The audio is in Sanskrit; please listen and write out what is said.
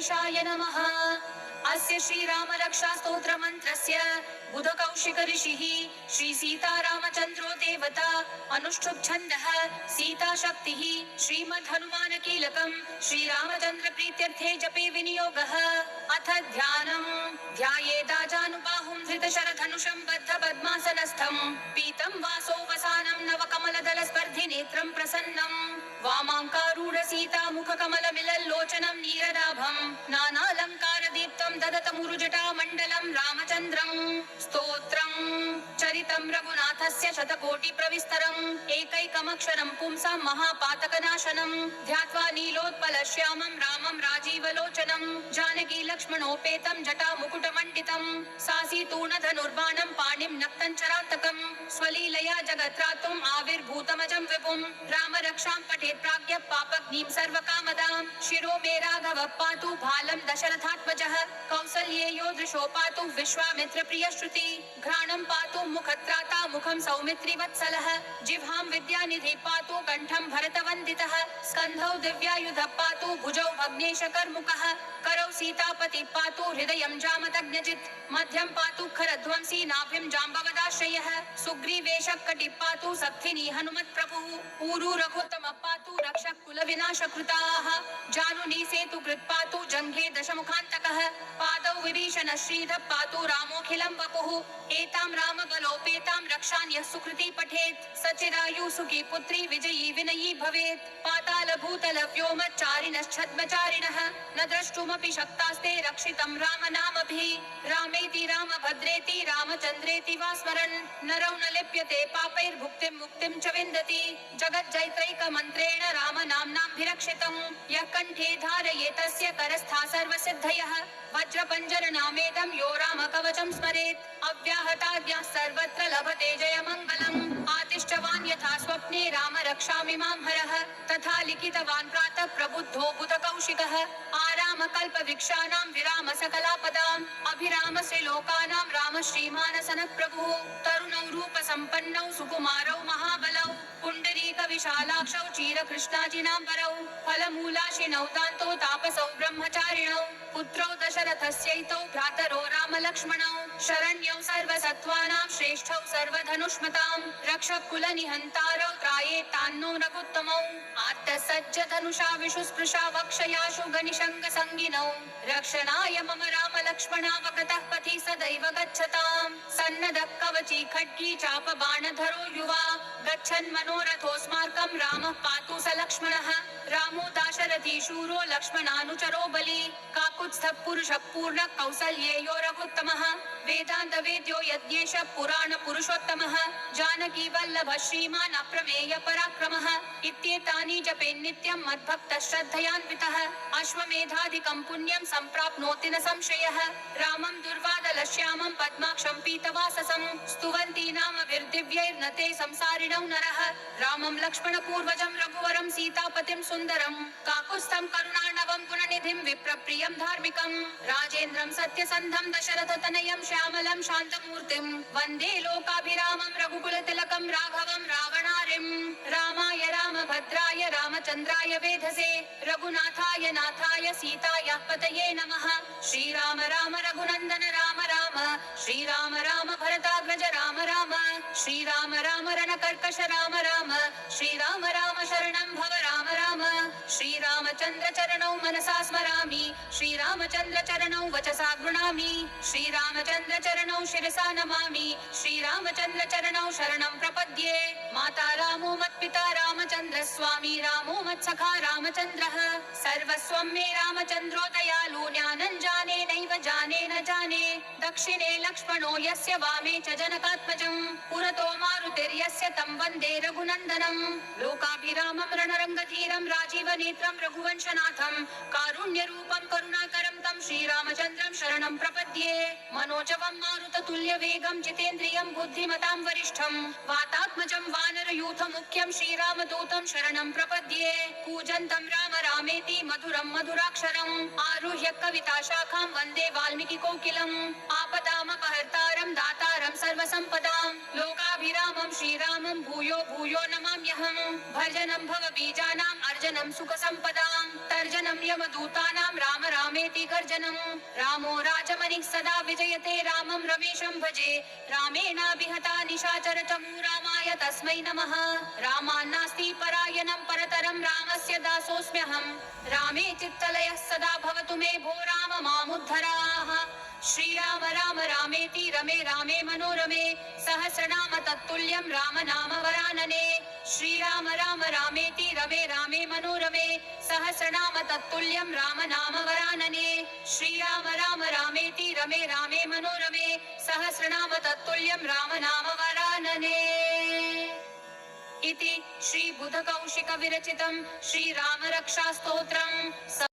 गणेशाय नमः। अस्य श्रीराम रक्षा स्तोत्र मंत्रस्य बुधकौशिक ऋषिः श्री सीतारामचंद्रो देवता अनुष्ठुप छन्दः सीता शक्तिः श्रीमद् हनुमान कीलकम् श्रीरामचंद्र प्रीत्यर्थे जपे विनियोगः। अथ ध्यानम् ध्यायेदाजानुबाहुं धृतशरधनुषं बद्ध पद्मासनस्थं पीतं वासो वसानं नवकमलदल स्पर्धि नेत्रं प्रसन्नं वामाङ्कारूढ सीता मुख कमल मिलल्लोचनं नीरदाभं नानालङ्कार दीप्तं ददतमुरुजटा मण्डलं रामचन्द्रं स्तोत्रं चरितं रघुनाथस्य शतकोटि प्रविस्तरम् एकैकमक्षरं पुंसां महापातकनाशनं ध्यात्वा नीलोत्पल श्यामं रामं राजीवलोचनं जानकी लक्ष्मणोपेतं जटा मुकुटमण्डितं सासीतूण धनुर्बाणं पाणिं नक्तञ्चरान्तकं स्वलीलया जगत्रातुम् आविर्भूतमजं विपुं राम रक्षां पठेत् प्राज्ञः पापग्नीं सर्वकामदां शिरो मे राघवः पातु भालं दशरथात्मजः कौसल्येयो दृशो पातु विश्वामित्र प्रियश्रुति घ्राणं पातु मुखत्राता मुखं सौमित्रिवत्सलः जिह्वां विद्यानिधि पातु कण्ठं भरतवन्दितः स्कन्धौ दिव्यायुधः पातु भुजौ भग्नेश कर्मुकः करौ सीतापति पातु हृदयं जामदग्नजित् मध्यं पातु खरध्वंसी नाभिं जाम्बवदाश्रयः सुग्रीवेश कटि पातु सख्थिनी हनुमत्प्रभुः ऊरू रघुत्तम पातु रक्षः कुलविनाशकृताः जानुनी सेतु कृत् पातु जङ्घे दशमुखान्तकः पादौ विभीषण श्रीधः पातु रामोऽखिलं वपुः एतां रामबलोपेतां रक्षान्यः सुकृती पठेत् सचिरायु सुखी पुत्री विजयी विनयी भवेत् पाताल भूतल व्योमचारिणश्छद्मचारिणः न द्रष्टुमपि शक्तास्ते रक्षितं रामनामभिः रामेति रामभद्रेति रामचन्द्रेति वा स्मरन् नरौ न लिप्यते पापैर्भुक्तिं मुक्तिं च विन्दति जगज्जैत्रैकमन्त्रेण रामनाम्नाभिरक्षितं यः कण्ठे धारये तस्य करस्था सर्वसिद्धयः वज्रपञ्जरनामेदं यो रामकवचं स्मरेत् अव्याहताद्यः सर्वत्र लभते जयमङ्गलम् आदिष्टवान् यथा स्वप्ने राम रक्षामि मां हरः तथा लिखितवान् प्रातः प्रबुद्धो बुधकौशिकः आराम कल्पवृक्षाणां विराम सकलापदाम् अभिराम श्रीलोकानां राम श्रीमानसनः प्रभुः तरुणौ रूपसम्पन्नौ सुकुमारौ महाबलौ पुण्डरीक विशालाक्षौ चीरकृष्णाजिनाम्बरौ फलमूलाशिनौ दान्तो तापसौ ब्रह्मचारिणौ पुत्रौ दशरथस्यैतौ भ्रातरो रामलक्ष्मणौ शरण्यौ सर्वसत्त्वानां श्रेष्ठौ सर्वधनुष्मतां रक्षः कुलनिहन्तारौ त्रायेतान्नो रघुत्तमौ आर्तसज्जधनुषा विशुस्पृशा वक्षयाशु गनिशङ्गसङ्गिनौ रक्षणाय मम रामलक्ष्मणावकृतः पथि सदैव गच्छताम् सन्नदः कवची खड्गी चापबाणधरो युवा गच्छन् मनोरथोऽस्माकं रामः पातु स लक्ष्मणः रामो दाशरथी शूरो लक्ष्मणानुचरो बली काकुत्स्थः पुरुषः पूर्णः कौसल्येयो रघुत्तमः वेदान्तवेद्यो यज्ञेश पुराण पुरुषोत्तमः जानकी वल्लभः श्रीमान् अप्रमेय पराक्रमः इत्येतानि जपेन्नित्यं मद्भक्तः श्रद्धयान्वितः अश्वमेधादिकं पुण्यं सम्प्राप्नोति न संशयः रामं दुर्वादलश्यामं पद्माक्षं पीतवाससं स्तुवन्ति नामभिर्दिव्यैर्नते संसारिणौ नरः रामं लक्ष्मणपूर्वजं रघुवरं सीतापतिं सुन्दरं काकुत्स्थं करुणार्णवं गुणनिधिं विप्रप्रियं धार्मिकं राजेन्द्रं सत्यसन्धं दशरथतनयं श्यामलं शान्तमूर्तिं वन्दे लोकाभिरामं रघुकुलतिलकं राघवं रावणारिं रामाय रामभद्राय रामचन्द्राय वेधसे रघुनाथाय नाथाय सीतायाः पतये नमः श्रीराम राम रघुनन्दन राम राम श्रीराम राम भरताग्रज राम राम श्रीराम राम रणकर्कश राम राम श्रीराम राम शरणं भव राम राम श्रीरामचन्द्र चरणौ मनसा स्मरामि श्रीरामचन्द्र चरणौ वचसा गृह्णामि श्रीरामचन्द्र चरणौ शिरसा नमामि श्रीरामचन्द्र चरणौ शरणं प्रपद्ये माता रामो मत्पिता रामचन्द्र स्वामी रामो मत्सखा रामचन्द्रः सर्वस्वं मे रामचन्द्रो दयालु ज्ञानं जाने नैव जाने न जाने दक्षिणे लक्ष्मणो यस्य वामे च जनकात्मजं पुरतो मारुतिर्यस्य तं वन्दे रघुनन्दनं लोकाभिरामं रणरङ्गधीरं राजीवनेत्रं रघुवंशनाथं कारुण्यरूपं करुणाकरं तं श्रीरामचन्द्रं शरणं प्रपद्ये मनोजवं मारुततुल्यवेगं जितेन्द्रियं बुद्धिमतां वरिष्ठं वातात्मजं वानरयूथमुख्यं श्रीरामदूतं शरणं प्रपद्ये कूजन्तं राम रामेति मधुरं मधुराक्षरम् आरुह्य कविताशाखां वन्दे वाल्मीकिकोकिलम् आपदामपहर्तारं दातारं सर्वसम्पदां लोकाभिरामं श्रीरामं भूयो भूयो भूयो नमाम्यहम् भर्जनं भवबीजानाम् अर्जनं सुखसम्पदां तर्जनं यमदूतानां राम रामेति गर्जनं रामो राजमणिः सदा विजयते रामं रमेशं भजे रामेणाभिहता निशाचर चमू रामाय तस्मै नमः रामान्नास्ति परायणं परतरं रामस्य दासोऽस्म्यहम् रामे चित्तलयः सदा भवतु मे भो राम मामुद्धराः श्रीराम राम रामेति रमे रामे मनोरमे सहस्रनाम तत्तुल्यं राम नाम वरानने श्रीराम राम रामेति रमे रामे मनोरमे सहस्रनाम तत्तुल्यं राम नाम वरानने श्रीराम राम रामेति रमे रामे मनोरमे सहस्रनाम तत्तुल्यं राम नाम वरानने इति श्री बुधकौशिक विरचितं श्रीराम रक्षास्तोत्रम्।